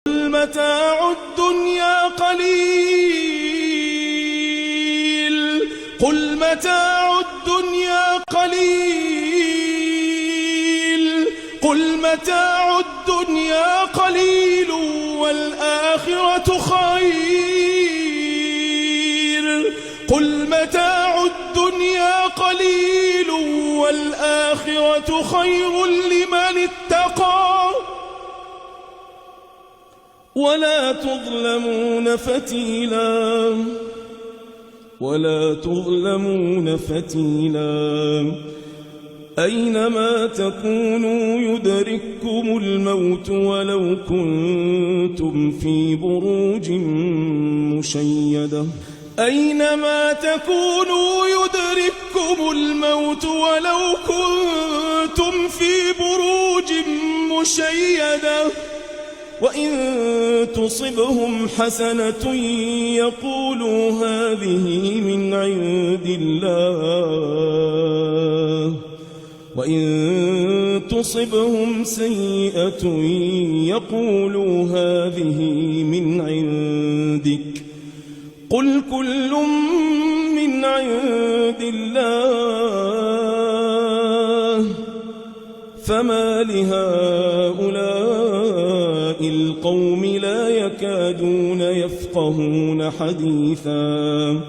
متاع الدنيا قليل قل متاع الدنيا قليل قل متاع الدنيا قليل والآخرة خير قل متاع الدنيا قليل والآخرة خير لمن اتقى ولا تظلمون فتيلا أينما تكونوا يدرككم الموت ولو كنتم في بروج مشيدة أينما تكونوا يدرككم الموت ولو كنتم في بروج مشيدة وإن تصبهم حسنة يقولوا هذه من عند الله وإن تصبهم سيئة يقولوا هذه من عندك قل كل من عند الله فما لهؤلاء القوم لا يكادون يفقهون حديثا